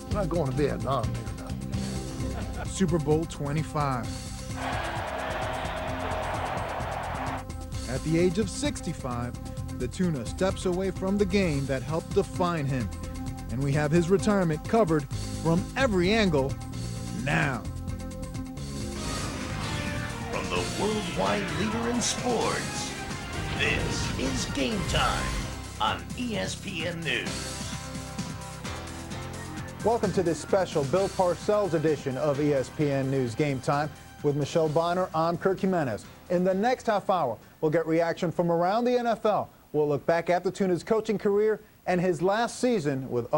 I'm not going to Vietnam, nigga. Super Bowl 25. At the age of 65, the Tuna steps away from the game that helped define him. And we have his retirement covered from every angle now. From the worldwide leader in sports, this is Game Time on ESPN News. Welcome to this special Bill Parcells edition of ESPN News Game Time. With Michelle Bonner, I'm Kirk Jimenez. In the next half hour, we'll get reaction from around the NFL. We'll look back at the Tuna's coaching career and his last season with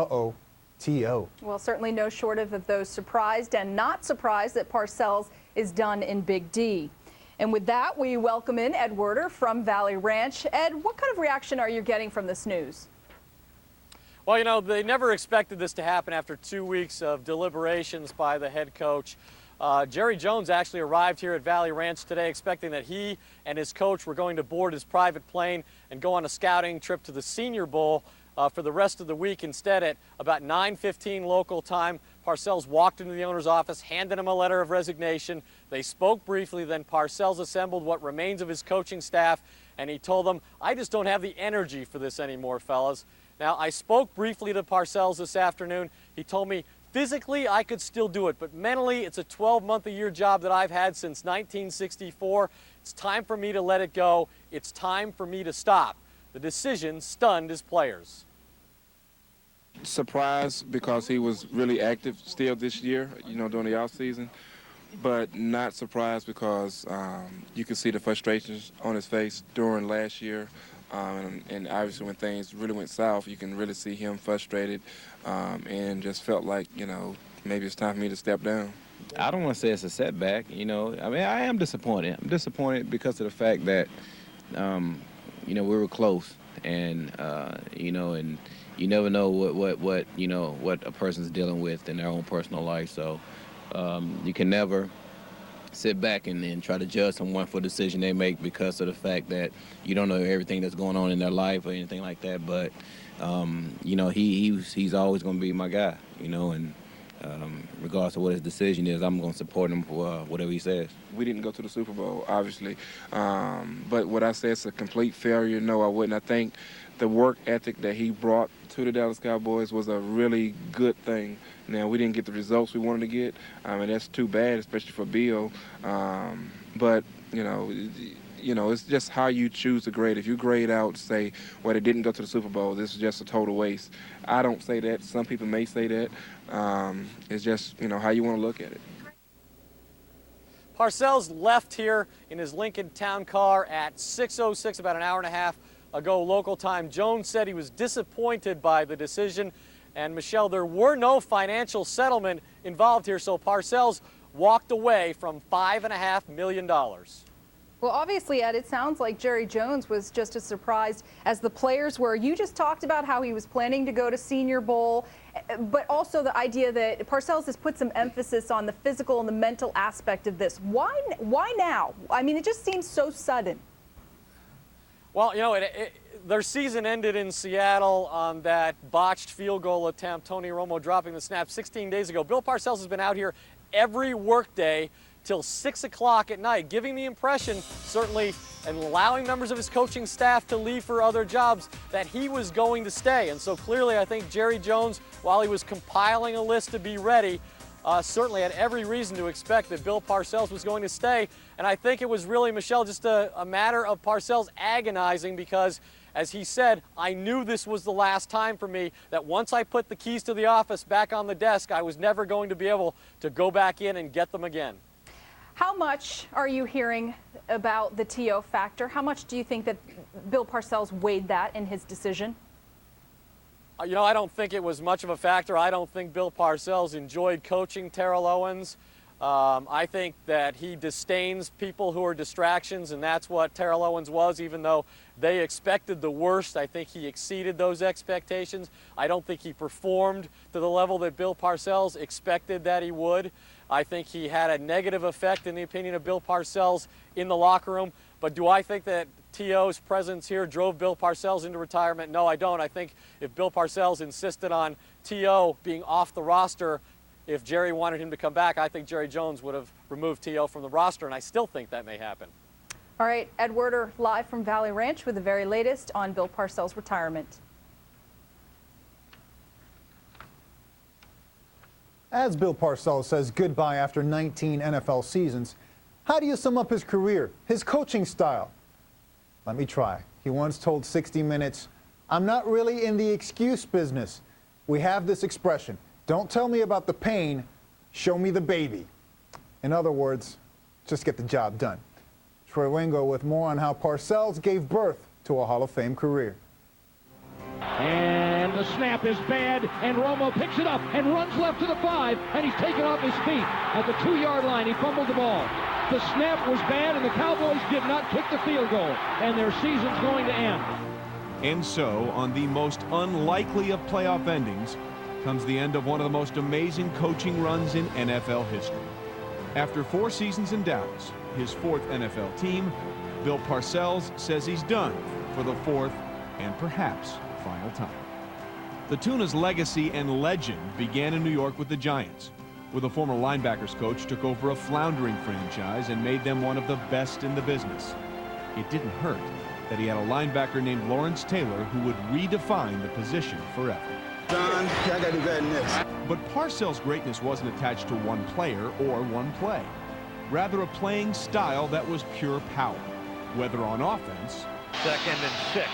T.O. Well, certainly no short of those surprised and not surprised that Parcells is done in Big D. And with that, we welcome in Ed Werder from Valley Ranch. Ed, what kind of reaction are you getting from this news? Well, you know, they never expected this to happen after 2 weeks of deliberations by the head coach. Jerry Jones actually arrived here at Valley Ranch today expecting that he and his coach were going to board his private plane and go on a scouting trip to the Senior Bowl for the rest of the week. Instead, at about 9:15 local time, Parcells walked into the owner's office, handed him a letter of resignation. They spoke briefly, then Parcells assembled what remains of his coaching staff, and he told them, "I just don't have the energy for this anymore, fellas." Now, I spoke briefly to Parcells this afternoon. He told me, physically, I could still do it, but mentally, it's a 12-month-a-year job that I've had since 1964. It's time for me to let it go. It's time for me to stop. The decision stunned his players. Surprised because he was really active still this year, you know, during the offseason, but not surprised because you could see the frustrations on his face during last year. And obviously when things really went south, you can really see him frustrated and just felt like, you know, maybe it's time for me to step down. I don't want to say it's a setback, you know. I mean, I am disappointed. I'm disappointed because of the fact that, you know, we were close and, you know, and you never know what you know, what a person's dealing with in their own personal life. So you can never sit back and try to judge someone for the decision they make because of the fact that you don't know everything that's going on in their life or anything like that. But, you know, he's always going to be my guy, you know, and regardless of what his decision is, I'm going to support him for whatever he says. We didn't go to the Super Bowl, obviously, but what I say, it's a complete failure. No, I wouldn't. I think the work ethic that he brought to the Dallas Cowboys was a really good thing. Now, we didn't get the results we wanted to get, and that's too bad, especially for Bill. But, you know, it's just how you choose to grade. If you grade out, say, well, they didn't go to the Super Bowl, this is just a total waste. I don't say that. Some people may say that. It's just, you know, how you want to look at it. Parcells left here in his Lincoln Town car at 6:06, about an hour and a half ago local time. Jones said he was disappointed by the decision. And Michelle, there were no financial settlement involved here, so Parcells walked away from $5.5 million. Well, obviously, Ed, it sounds like Jerry Jones was just as surprised as the players were. You just talked about how he was planning to go to Senior Bowl, but also the idea that Parcells has put some emphasis on the physical and the mental aspect of this. Why now? I mean, it just seems so sudden. Well, you know, their season ended in Seattle on that botched field goal attempt, Tony Romo dropping the snap 16 days ago. Bill Parcells has been out here every workday till 6 o'clock at night, giving the impression, certainly, and allowing members of his coaching staff to leave for other jobs, that he was going to stay. And so clearly, I think Jerry Jones, while he was compiling a list to be ready, certainly had every reason to expect that Bill Parcells was going to stay. And I think it was really, Michelle, just a matter of Parcells agonizing because, as he said, I knew this was the last time for me, that once I put the keys to the office back on the desk, I was never going to be able to go back in and get them again. How much are you hearing about the T.O. factor? How much do you think that Bill Parcells weighed that in his decision? You know, I don't think it was much of a factor. I don't think Bill Parcells enjoyed coaching Terrell Owens. I think that he disdains people who are distractions, and that's what Terrell Owens was, even though they expected the worst. I think he exceeded those expectations. I don't think he performed to the level that Bill Parcells expected that he would. I think he had a negative effect, in the opinion of Bill Parcells, in the locker room. But do I think that T.O.'s presence here drove Bill Parcells into retirement? No, I don't. I think if Bill Parcells insisted on T.O. being off the roster, if Jerry wanted him to come back, I think Jerry Jones would have removed T.O. from the roster, and I still think that may happen. All right, Ed Werder live from Valley Ranch with the very latest on Bill Parcells' retirement. As Bill Parcells says goodbye after 19 NFL seasons, how do you sum up his career, his coaching style? Let me try. He once told 60 Minutes, "I'm not really in the excuse business. We have this expression, don't tell me about the pain, show me the baby." In other words, just get the job done. Troy Wingo with more on how Parcells gave birth to a Hall of Fame career. And the snap is bad, and Romo picks it up and runs left to the 5, and he's taken off his feet. At the 2-yard line, he fumbled the ball. The snap was bad, and the Cowboys did not kick the field goal, and their season's going to end. And so, on the most unlikely of playoff endings, comes the end of one of the most amazing coaching runs in NFL history. After 4 seasons in Dallas, his 4th NFL team, Bill Parcells says he's done for the 4th and perhaps final time. The Tuna's legacy and legend began in New York with the Giants, where the former linebackers coach took over a floundering franchise and made them one of the best in the business. It didn't hurt that he had a linebacker named Lawrence Taylor who would redefine the position forever. John, I gotta do better than this. But Parcells' greatness wasn't attached to one player or one play. Rather, a playing style that was pure power, whether on offense. 2nd and 6.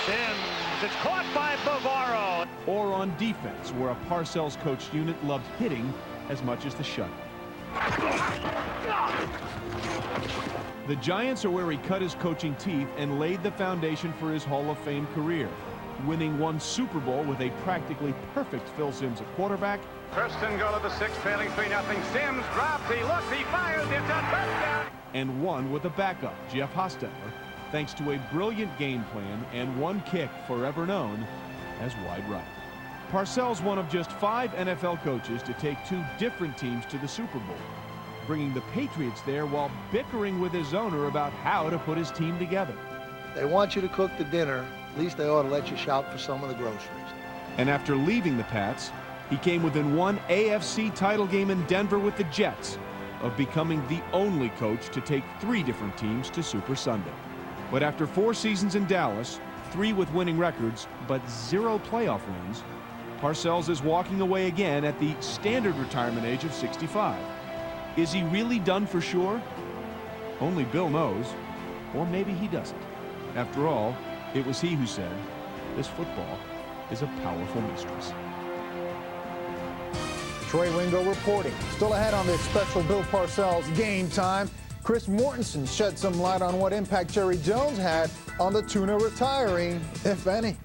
Sims, it's caught by Bavaro. Or on defense, where a Parcells coached unit loved hitting as much as the shuttle. The Giants are where he cut his coaching teeth and laid the foundation for his Hall of Fame career, winning 1 Super Bowl with a practically perfect Phil Simms at quarterback. First and goal of the 6th, trailing 3-0. Sims drops, he looks, he fires, it's a touchdown. And 1 with a backup, Jeff Hostetler, thanks to a brilliant game plan and 1 kick forever known as wide right. Parcells one of just 5 NFL coaches to take 2 different teams to the Super Bowl, bringing the Patriots there while bickering with his owner about how to put his team together. They want you to cook the dinner. At least they ought to let you shop for some of the groceries. And after leaving the Pats, he came within 1 AFC title game in Denver with the Jets of becoming the only coach to take 3 different teams to Super Sunday. But after 4 seasons in Dallas, 3 with winning records, but 0 playoff wins, Parcells is walking away again at the standard retirement age of 65. Is he really done for sure? Only Bill knows, or maybe he doesn't. After all, it was he who said, "This football is a powerful mistress." Troy Wingo reporting. Still ahead on this special Bill Parcells Game Time. Chris Mortensen shed some light on what impact Jerry Jones had on the Tuna retiring, if any.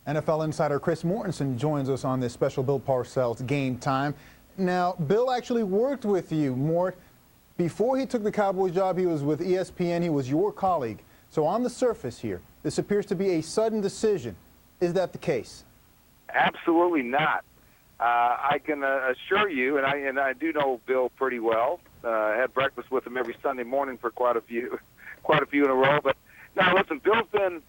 NFL insider Chris Mortensen joins us on this special Bill Parcells Game Time. Now, Bill actually worked with you, Mort. Before he took the Cowboys job, he was with ESPN. He was your colleague. So on the surface here, this appears to be a sudden decision. Is that the case? Absolutely not. I can assure you, and I do know Bill pretty well. I had breakfast with him every Sunday morning for quite a few in a row. But now, listen, Bill's been.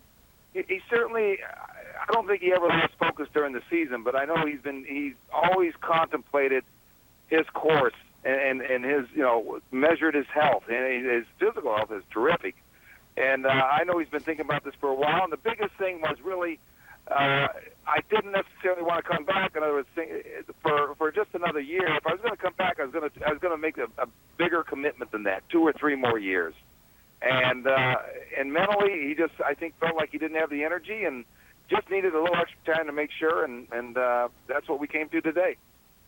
He certainly. I don't think he ever lost focus during the season, but I know he's always contemplated his course and his measured his health, and his physical health is terrific. And I know he's been thinking about this for a while. And the biggest thing was really. I didn't necessarily want to come back. In other words, for just another year. If I was going to come back, I was going to make a bigger commitment than that, 2 or 3 more years. And mentally, he just I think felt like he didn't have the energy and just needed a little extra time to make sure. And that's what we came to today.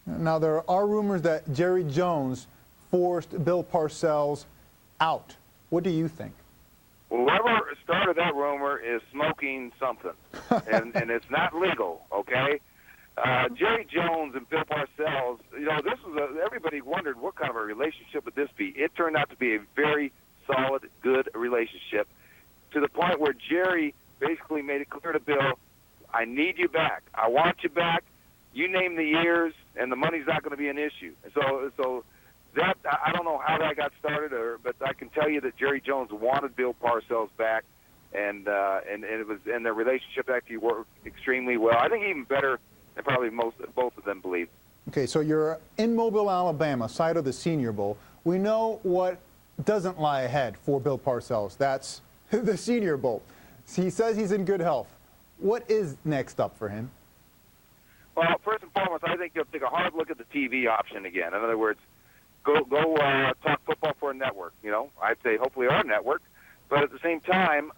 Now there are rumors that Jerry Jones forced Bill Parcells out. What do you think? Whoever started that rumor is smoking something, and it's not legal, okay? Jerry Jones and Bill Parcells, this was everybody wondered what kind of a relationship would this be. It turned out to be a very solid, good relationship to the point where Jerry basically made it clear to Bill, I need you back. I want you back. you name the years, and the money's not going to be an issue. So that I don't know how that got started, but I can tell you that Jerry Jones wanted Bill Parcells back, and it was, and their relationship actually worked extremely well. I think even better than probably both of them believe. Okay, so you're in Mobile, Alabama, site of the Senior Bowl. We know what doesn't lie ahead for Bill Parcells. That's the Senior Bowl. He says he's in good health. What is next up for him? Well, first and foremost, I think you'll take a hard look at the TV option again. In other words, go talk football for a network. You know, I'd say hopefully our network. But at the same time,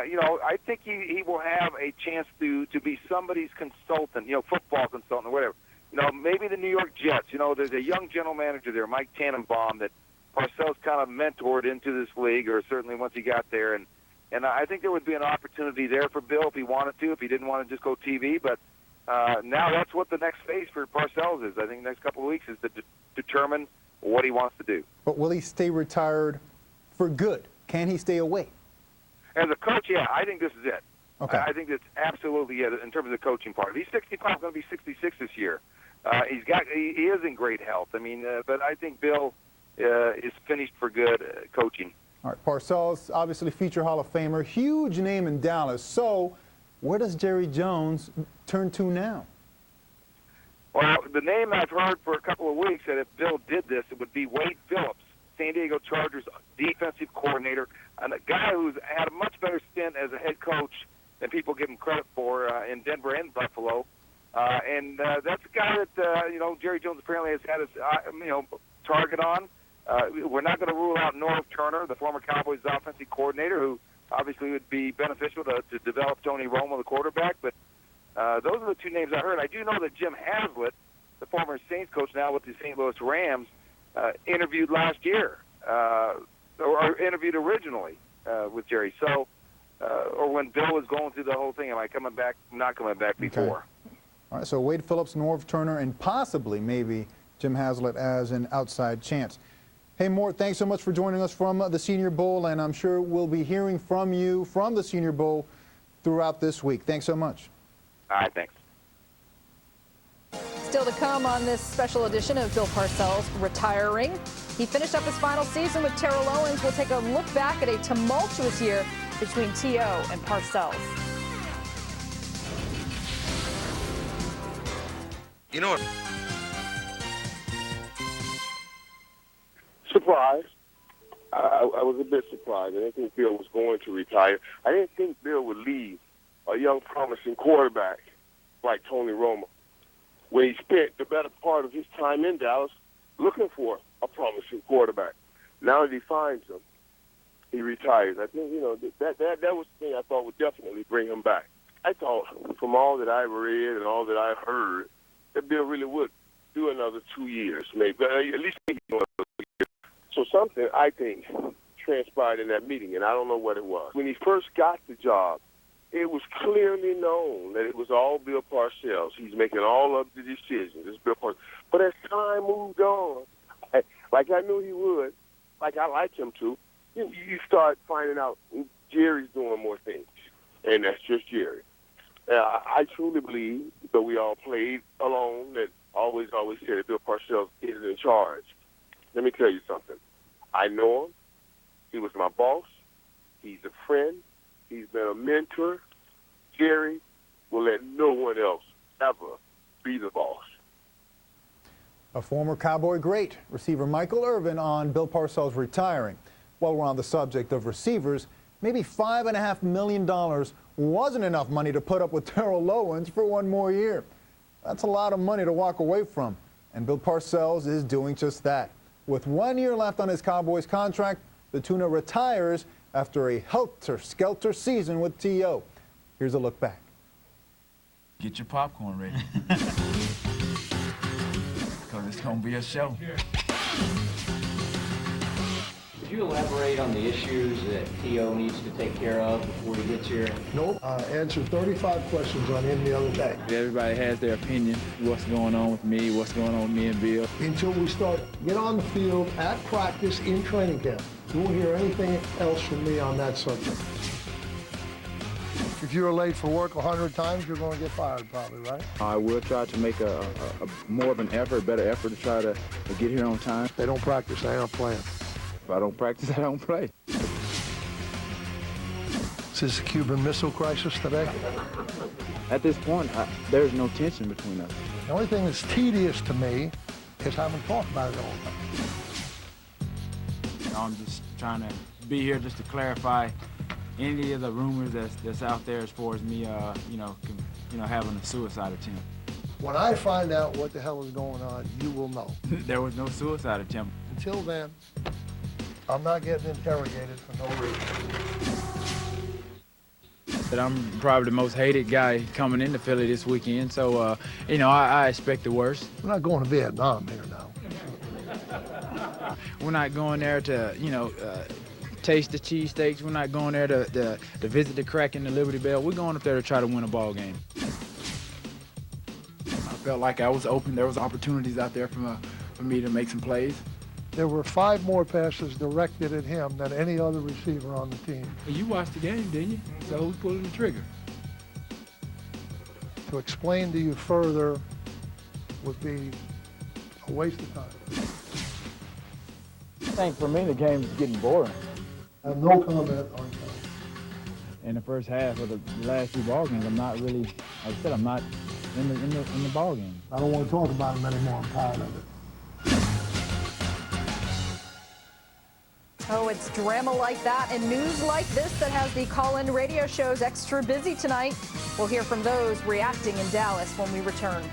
you know, I think he will have a chance to be somebody's consultant, you know, football consultant or whatever. You know, maybe the New York Jets. You know, there's a young general manager there, Mike Tannenbaum, that Parcells kind of mentored into this league, or certainly once he got there. And I think there would be an opportunity there for Bill if he wanted to, if he didn't want to just go TV. But now that's what the next phase for Parcells is. I think the next couple of weeks is to determine what he wants to do. But will he stay retired for good? Can he stay away? As a coach, yeah, I think this is it. Okay. I think that's absolutely it in terms of the coaching part. He's 65, going to be 66 this year. He is in great health. I mean, but I think Bill is finished for good coaching. All right, Parcells, obviously future Hall of Famer, huge name in Dallas. So where does Jerry Jones turn to now? Well, the name I've heard for a couple of weeks that if Bill did this, it would be Wade Phillips, San Diego Chargers defensive coordinator, and a guy who's had a much better stint as a head coach than people give him credit for in Denver and Buffalo. And that's a guy that, you know, Jerry Jones apparently has had his, you know, target on. We're not going to rule out Norv Turner, the former Cowboys offensive coordinator, who obviously would be beneficial to develop Tony Romo, the quarterback. But those are the two names I heard. I do know that Jim Haslett, the former Saints coach now with the St. Louis Rams, interviewed last year, or interviewed originally with Jerry. So, or when Bill was going through the whole thing, am I coming back, not coming back before? Okay. All right, so Wade Phillips, Norv Turner, and possibly maybe Jim Haslett as an outside chance. Hey, Mort, thanks so much for joining us from the Senior Bowl, and I'm sure we'll be hearing from you from the Senior Bowl throughout this week. Thanks so much. All right, thanks. Still to come on this special edition of Bill Parcells retiring. He finished up his final season with Terrell Owens. We'll take a look back at a tumultuous year between T.O. and Parcells. You know what? Surprised. I was a bit surprised. I didn't think Bill was going to retire. I didn't think Bill would leave a young, promising quarterback like Tony Romo, where he spent the better part of his time in Dallas looking for a promising quarterback. Now that he finds him, he retires. I think, you know, that was the thing I thought would definitely bring him back. I thought, from all that I read and all that I heard, that Bill really would do another 2 years, maybe, at least another 2 years. So something, I think, transpired in that meeting, and I don't know what it was. When he first got the job, it was clearly known that it was all Bill Parcells. He's making all of the decisions. It's Bill Parcells. But as time moved on, like I knew he would, like I like him to, you start finding out Jerry's doing more things, and that's just Jerry. I truly believe, though we all played alone, that always said that Bill Parcells is in charge. Let me tell you something. I know him. He was my boss. He's a friend. He's been a mentor. Jerry will let no one else ever be the boss. A former Cowboy great, receiver Michael Irvin, on Bill Parcells retiring. While we're on the subject of receivers, maybe $5.5 million wasn't enough money to put up with Terrell Owens for one more year. That's a lot of money to walk away from, and Bill Parcells is doing just that. With 1 year left on his Cowboys contract, the Tuna retires after a helter-skelter season with T.O. Here's a look back. Get your popcorn ready, because it's going to be a show. Could you elaborate on the issues that T.O. needs to take care of before he gets here? Nope. Answered 35 questions on him the other day. Everybody has their opinion, what's going on with me, what's going on with me and Bill. Until we get on the field, at practice, in training camp. You won't hear anything else from me on that subject. If you're late for work 100 times, you're going to get fired probably, right? I will try to make a more of an effort, better effort to try to get here on time. If they don't practice, they aren't playing. If I don't practice, I don't play. Is this a Cuban Missile Crisis today? At this point, there's no tension between us. The only thing that's tedious to me is having talked about it all the time. I'm just trying to be here just to clarify any of the rumors that's out there as far as me, having a suicide attempt. When I find out what the hell is going on, you will know. There was no suicide attempt. Until then, I'm not getting interrogated for no reason. That I'm probably the most hated guy coming into Philly this weekend, so, I expect the worst. We're not going to Vietnam here now. We're not going there to, taste the cheesesteaks. We're not going there to visit the crack in the Liberty Bell. We're going up there to try to win a ball game. I felt like I was open. There was opportunities out there for me to make some plays. There were 5 more passes directed at him than any other receiver on the team. You watched the game, didn't you? So who's pulling the trigger? To explain to you further would be a waste of time. I think for me, the game's getting boring. I have no comment on that. In the first half of the last 2 ball games, I'm not really, like I said, I'm not in the ball game. I don't want to talk about him anymore. I'm tired of it. Oh, it's drama like that and news like this that has the call-in radio shows extra busy tonight. We'll hear from those reacting in Dallas when we return.